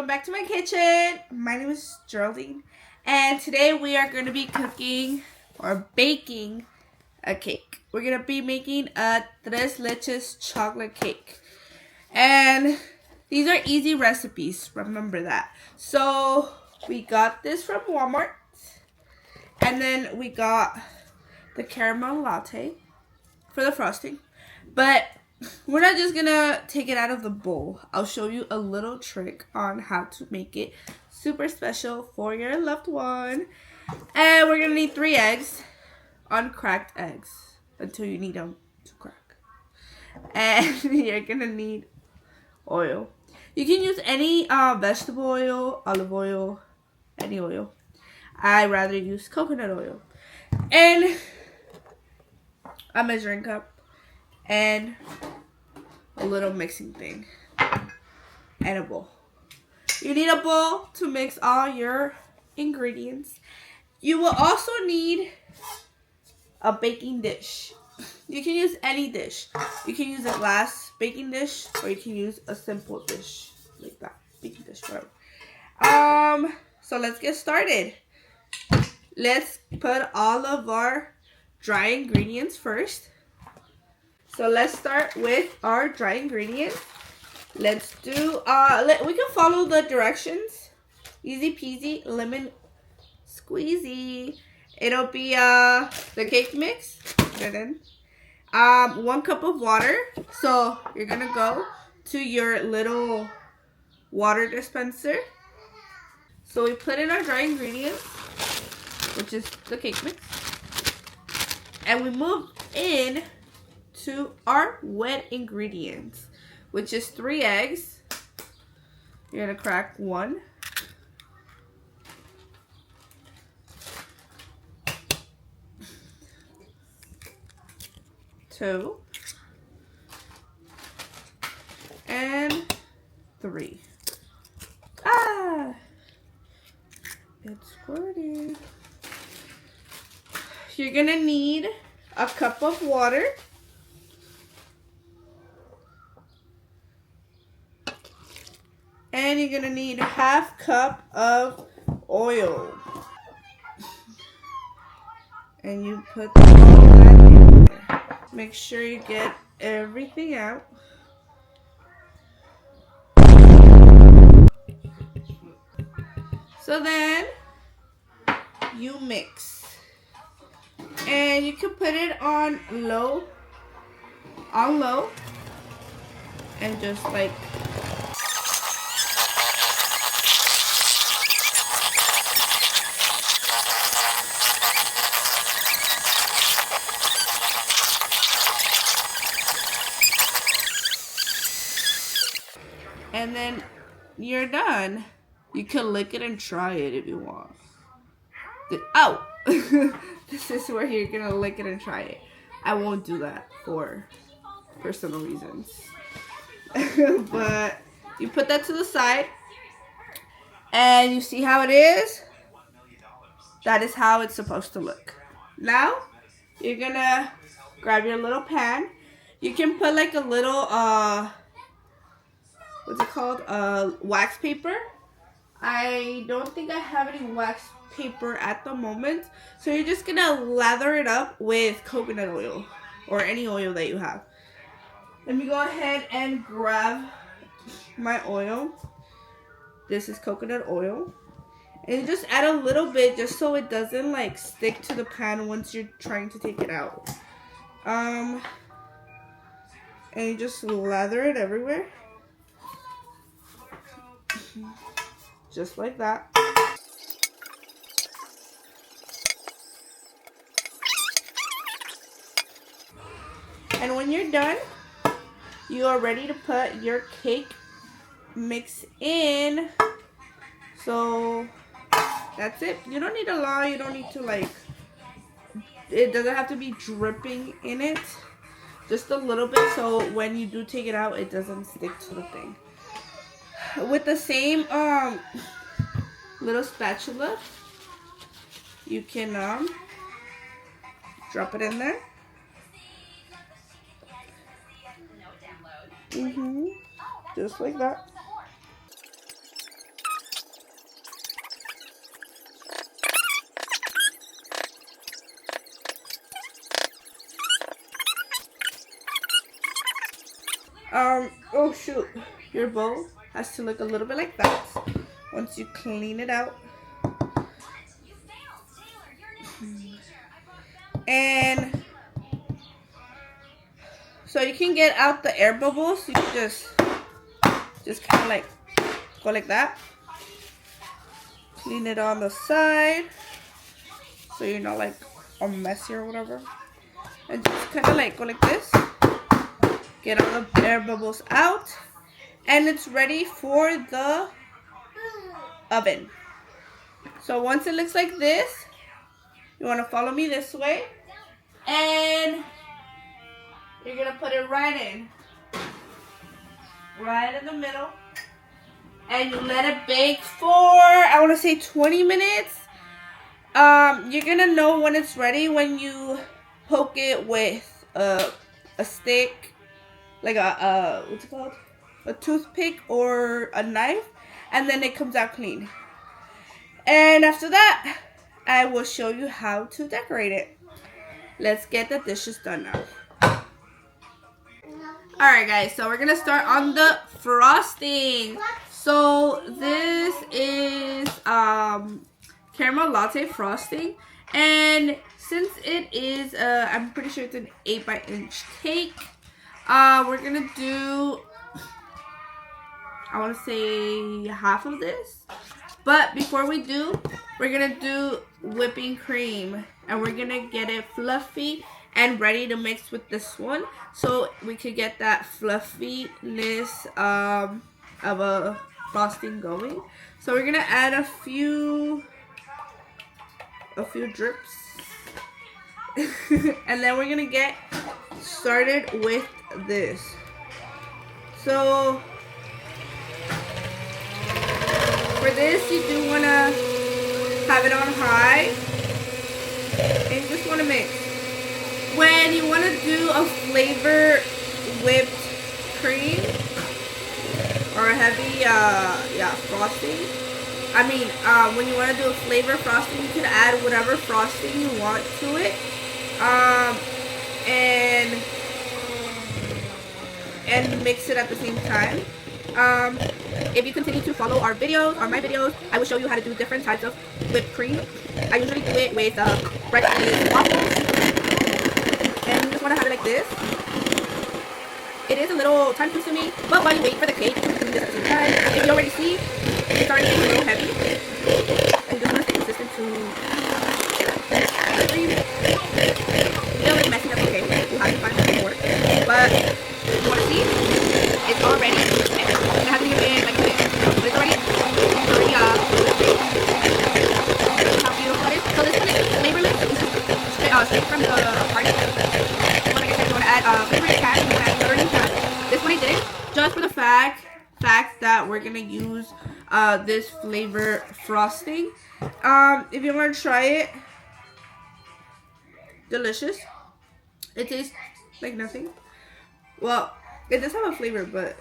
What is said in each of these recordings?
welcome back to my kitchen. My name is Geraldine, and today we are going to be cooking or baking a cake. We're going to be making a tres leches chocolate cake, and these are easy recipes, remember that. So we got this from Walmart, and then we got the caramel latte for the frosting, but we're not just gonna take it out of the bowl. I'll show you a little trick on how to make it super special for your loved one. And we're gonna need 3 eggs, uncracked eggs, until you need them to crack. And you're gonna need oil. You can use any vegetable oil, olive oil, any oil. I rather use coconut oil. And a measuring cup. And a little mixing thing and a bowl. You need a bowl to mix all your ingredients. You will also need a baking dish. You can use any dish. You can use a glass baking dish, or you can use a simple dish like that, baking dish, whatever. So let's get started. Let's put all of our dry ingredients first. So let's start with our dry ingredients. Let's do, we can follow the directions. Easy peasy, lemon squeezy. It'll be the cake mix. Put it in. 1 cup of water. So you're gonna go to your little water dispenser. So we put in our dry ingredients, which is the cake mix. And we move in to our wet ingredients, which is 3 eggs. You're gonna crack 1, 2, and 3. It's squirting. You're gonna need a cup of water. And you're gonna need 1/2 cup of oil. And you put all that in there. Make sure you get everything out. So then you mix. And you can put it on low. And just like and then you're done. You can lick it and try it if you want. Oh! This is where you're gonna lick it and try it. I won't do that for personal reasons. But you put that to the side. And you see how it is? That is how it's supposed to look. Now, you're gonna grab your little pan. You can put like a little, what's it called? Wax paper. I don't think I have any wax paper at the moment. So you're just gonna lather it up with coconut oil or any oil that you have. Let me go ahead and grab my oil. This is coconut oil. And just add a little bit just so it doesn't like stick to the pan once you're trying to take it out. And you just lather it everywhere. Just like that. And when you're done, you are ready to put your cake mix in. So that's it. You don't need a lot. You don't need to like, it doesn't have to be dripping in it. Just a little bit so when you do take it out, it doesn't stick to the thing. With the same little spatula, you can drop it in there. Just like that. Oh shoot, your bowl has to look a little bit like that once you clean it out. And so you can get out the air bubbles. You can just kind of like go like that. Clean it on the side so you're not like all messy or whatever. And just kind of like go like this. Get all the air bubbles out. And it's ready for the oven. So once it looks like this, you want to follow me this way. And you're going to put it right in. Right in the middle. And you let it bake for, I want to say 20 minutes. You're going to know when it's ready when you poke it with a stick, like what's it called? A toothpick or a knife, and then it comes out clean. And after that, I will show you how to decorate it. Let's get the dishes done now. Alright guys, so we're gonna start on the frosting. So this is caramel latte frosting, and since it is I'm pretty sure it's an 8-inch cake, we're gonna do, I want to say half of this. But before we do, we're gonna do whipping cream, and we're gonna get it fluffy and ready to mix with this one, so we could get that fluffiness of a frosting going. So we're gonna add a few drips and then we're gonna get started with this. So for this, you do want to have it on high and you just want to mix. When you want to do a flavor whipped cream or a heavy frosting, I mean when you want to do a flavor frosting, you can add whatever frosting you want to it, and mix it at the same time. If you continue to follow our videos or my videos, I will show you how to do different types of whipped cream. I usually do it with bread waffles, and you just want to have it like this. It is a little time consuming, but while you wait for the cake, you can do this at the same time. If you already see, it's starting to get a little heavy, and you just want to stay consistent to the cream. It's a little messy, that's okay. We'll have to find something more. But you want to see, it's already, it hasn't even been like this, but it's already how beautiful it is. So this one is flavorless, straight from the party. Like I said, you want to add flavored cat, you want to add burning cat. This one I did just for the fact that we're gonna use this flavor frosting. If you want to try it, delicious. It tastes like nothing. Well, it does have a flavor, but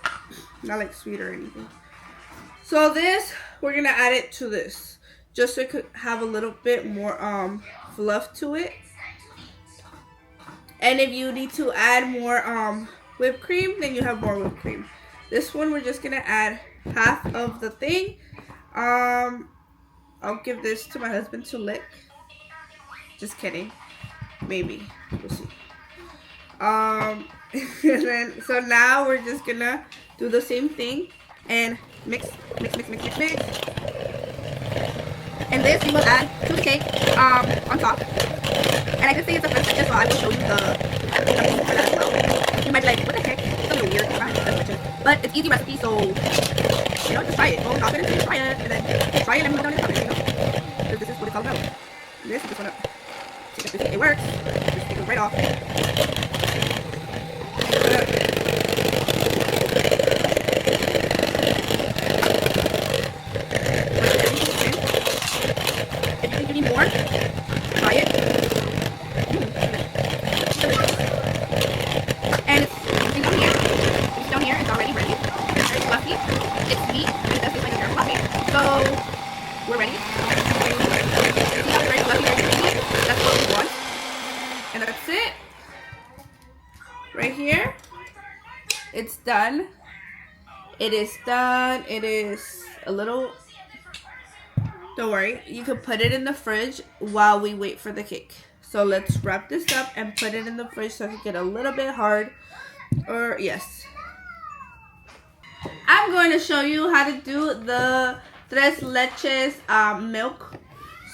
not like sweet or anything. So this, we're gonna add it to this, just so it could have a little bit more fluff to it. And if you need to add more whipped cream, then you have more whipped cream. This one, we're just gonna add half of the thing. I'll give this to my husband to lick. Just kidding. Maybe. We'll see. And then, so now we're just gonna do the same thing and mix. And this we will add to the cake on top. And I can say it's a French stitches, so I will show you the recipe for that as well. You might be like, what the heck? It's a little weird. But it's easy recipe, so you know, just try it. Go top it and try it, and then try it and put it on your top, you know. Because this is what it's all about. This, you just wanna take a piece. It works. Just take it right off. If you need more, try it. And it's down here. It's down here. It's already ready. It's very fluffy. It's sweet. It does taste like a very fluffy. So we're ready. See how it's very fluffy, very creamy? That's what we want. And that's it. Right here it's done. It is done. It is a little, don't worry, you can put it in the fridge while we wait for the cake. So let's wrap this up and put it in the fridge so it can get a little bit hard. Or yes. I'm going to show you how to do the tres leches milk.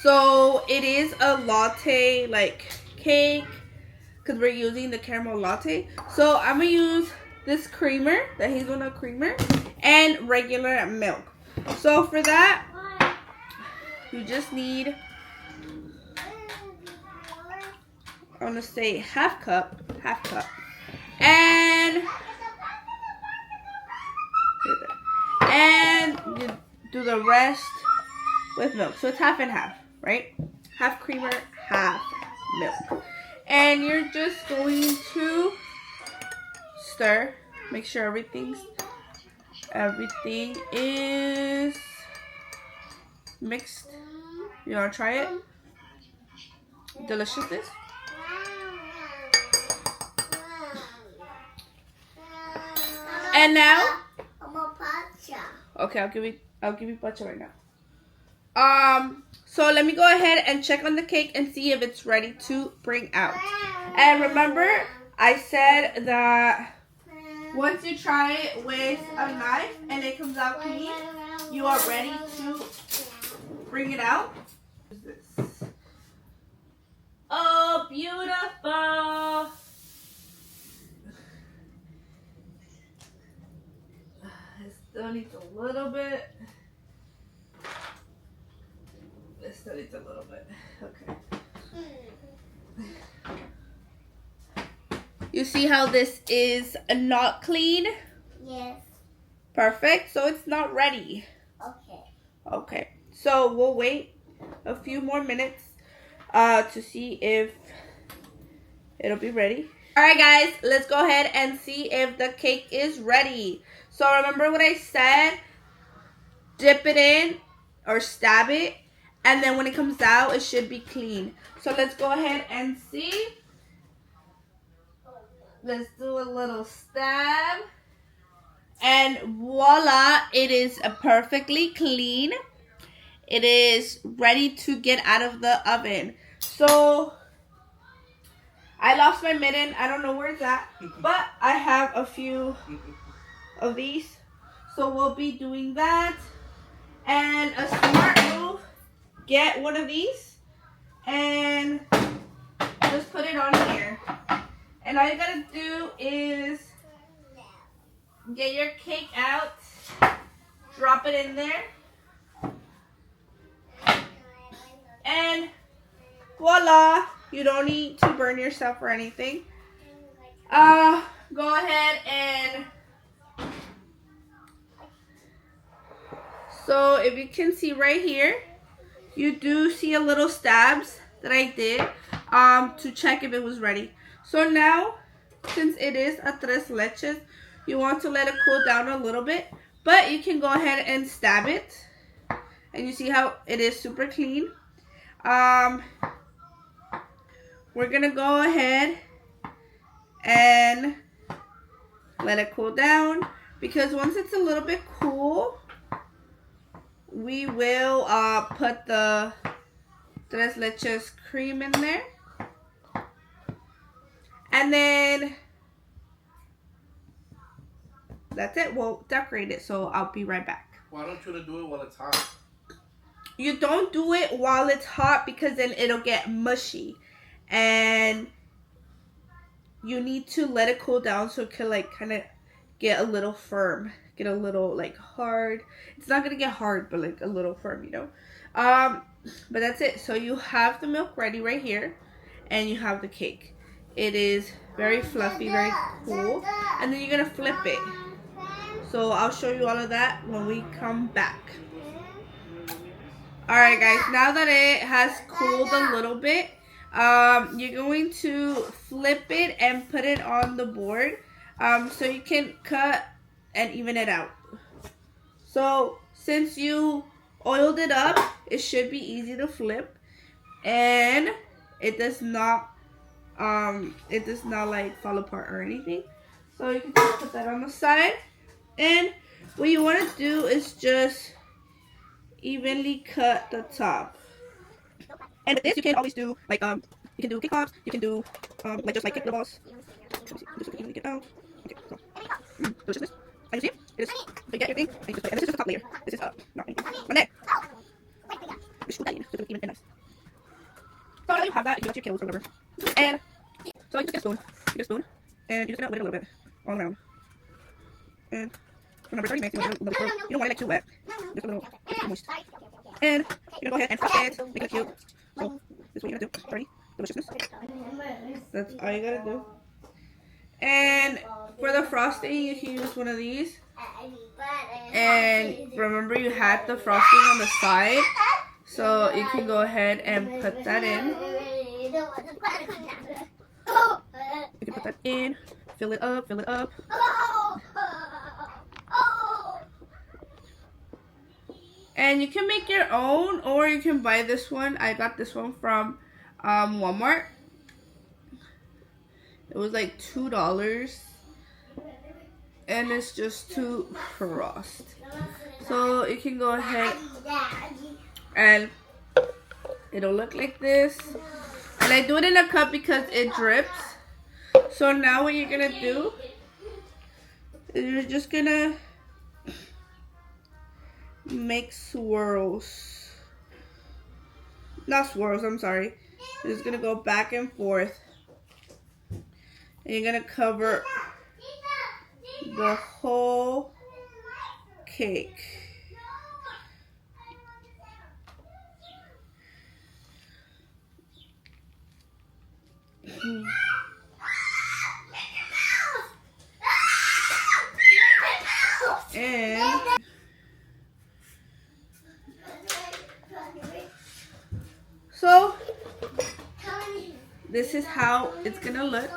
So it is a latte like cake because we're using the caramel latte. So I'm going to use this creamer, the hazelnut creamer, and regular milk. So for that, you just need, I'm going to say half cup. And you do the rest with milk. So it's half and half, right? Half creamer, half milk. And you're just going to stir. Make sure everything is mixed. You want to try it? Deliciousness. And now, okay, I'll give you pacha right now. So let me go ahead and check on the cake and see if it's ready to bring out. And remember, I said that once you try it with a knife and it comes out clean, you are ready to bring it out. Oh, beautiful! It still needs a little bit. It still needs a little bit. Okay. You see how this is not clean? Yes. Perfect. So it's not ready. Okay. Okay. So we'll wait a few more minutes to see if it'll be ready. Alright guys, let's go ahead and see if the cake is ready. So remember what I said? Dip it in or stab it, and then when it comes out, it should be clean. So let's go ahead and see. Let's do a little stab. And voila, it is perfectly clean. It is ready to get out of the oven. So I lost my mitten. I don't know where it's at, but I have a few of these. So we'll be doing that. And a smart move, get one of these and just put it on here. And all you gotta do is get your cake out, drop it in there, and voila, you don't need to burn yourself or anything. Go ahead and, so if you can see right here, you do see a little stabs that I did to check if it was ready. So now, since it is a tres leches, you want to let it cool down a little bit, but you can go ahead and stab it. And you see how it is super clean. We're gonna go ahead and let it cool down, because once it's a little bit cool, we will put the tres leches cream in there. And then that's it. We'll decorate it, so I'll be right back. Why don't you do it while it's hot? You don't do it while it's hot because then it'll get mushy. And you need to let it cool down so it can like kind of get a little firm. Get a little like hard. It's not going to get hard, but like a little firm, you know. But that's it. So you have the milk ready right here. And you have the cake. It is very fluffy, very cool. And then you're going to flip it. So I'll show you all of that when we come back. Alright guys, now that it has cooled a little bit, you're going to flip it and put it on the board so you can cut and even it out. So since you oiled it up, it should be easy to flip, and it does not like fall apart or anything. So you can just put that on the side. And what you want to do is just evenly cut the top. And with this, you can always do like you can do cake pops. You can do like just like cake little balls. Just evenly get out. Okay, so deliciousness. As you see, it is you get your thing. And, and this is just the top layer. This is not anything. And then you scoop that in so it's even and nice. So now you have that. You can got your kills or whatever. And so you just get a spoon. You get a spoon, and you're just gonna wet it a little bit all around. And remember, 30 minutes. You don't want it like too wet. Just a little moist. And you're gonna go ahead and frost it. Make it cute. So this is what you're gonna do. 30 deliciousness. That's all you gotta do. And for the frosting, you can use one of these. And remember, you had the frosting on the side, so you can go ahead and put that in. You can put that in, fill it up, fill it up. And you can make your own, or you can buy this one. I got this one from Walmart. It was like $2. And it's just to frost. So you can go ahead and it'll look like this. And I do it in a cup because it drips. So now what you're gonna do is you're just gonna make swirls. Not swirls, I'm sorry. You're just gonna go back and forth. And you're gonna cover the whole cake. And so this is how it's gonna look.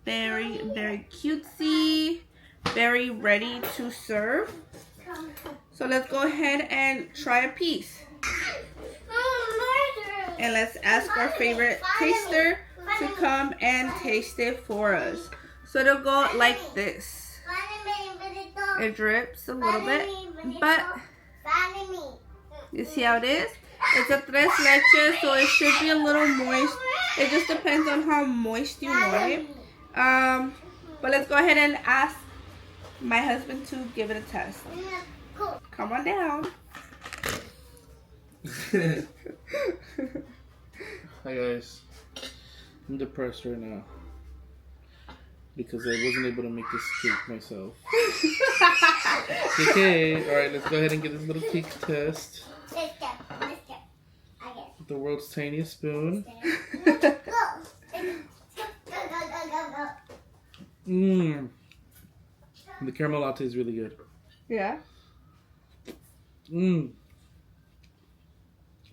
Very, very cutesy, very ready to serve. So let's go ahead and try a piece. And let's ask our favorite taster to come and taste it for us. So it'll go like this. It drips a little bit, but you see how it is? It's a tres leches, so it should be a little moist. It just depends on how moist you want it. But let's go ahead and ask my husband to give it a test. Come on down. Hi guys, I'm depressed right now because I wasn't able to make this cake myself. Okay, alright, let's go ahead and get this little cake test. With the world's tiniest spoon. Mmm. The caramel latte is really good. Yeah? Mmm.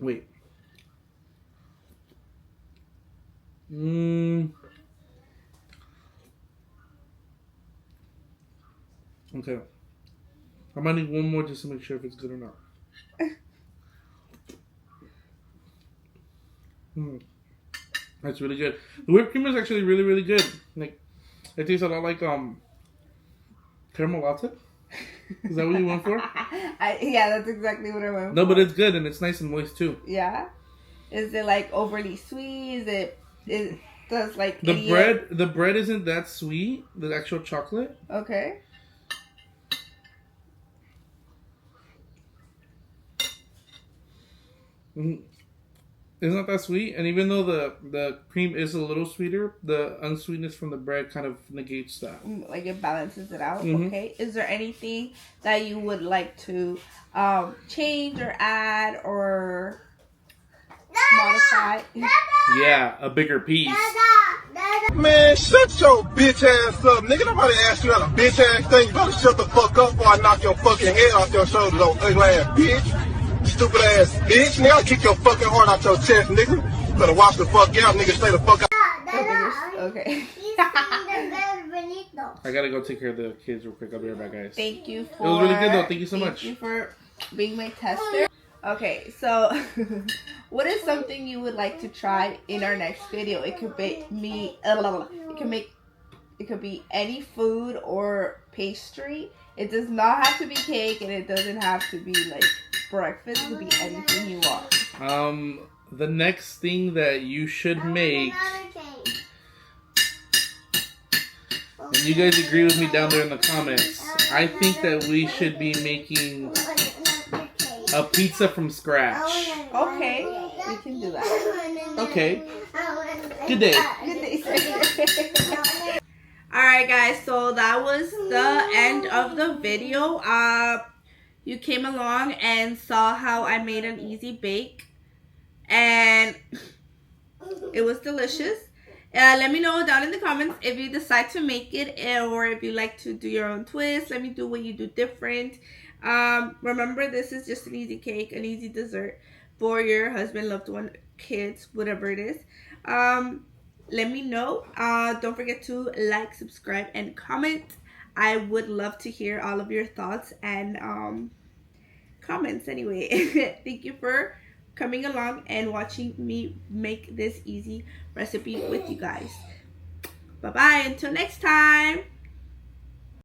Wait. Mmm. Okay. I might need one more just to make sure if it's good or not. That's really good. The whipped cream is actually really, really good. Like, it tastes a lot like caramel latte. Is that what you went for? Yeah, that's exactly what I went for. No, but it's good and it's nice and moist too. Yeah. Is it like overly sweet? Does like the bread isn't that sweet, the actual chocolate. Okay. It's not that sweet, and even though the cream is a little sweeter, the unsweetness from the bread kind of negates that. Like it balances it out. Mm-hmm. Okay. Is there anything that you would like to change or add or modify? Yeah, a bigger piece. Man, shut your bitch ass up, nigga. Nobody asked you that a bitch ass thing. You better shut the fuck up before I knock your fucking head off your shoulders, old ugly ass bitch. Stupid ass bitch. Nigga, I'll kick your fucking heart out your chest, nigga. Better watch the fuck out, nigga. Stay the fuck out. Okay. I gotta go take care of the kids real quick. I'll be right back, guys. Thank you for. It was really good though. Thank you so much. Thank you for being my tester. Okay, so what is something you would like to try in our next video? It could be it could be any food or pastry. It does not have to be cake, and it doesn't have to be like breakfast. It could be anything you want. The next thing that you should make, and you guys agree with me down there in the comments, I think that we should be making a pizza from scratch. Okay, we can do that. Okay. Good day. Good day. Alright guys, so that was the end of the video. You came along and saw how I made an easy bake, and it was delicious. Let me know down in the comments if you decide to make it, or if you like to do your own twist. Let me do what you do different. Remember, this is just an easy cake, an easy dessert for your husband, loved one, kids, whatever it is. Let me know. Don't forget to like, subscribe, and comment. I would love to hear all of your thoughts and comments anyway. Thank you for coming along and watching me make this easy recipe with you guys. Bye bye until next time.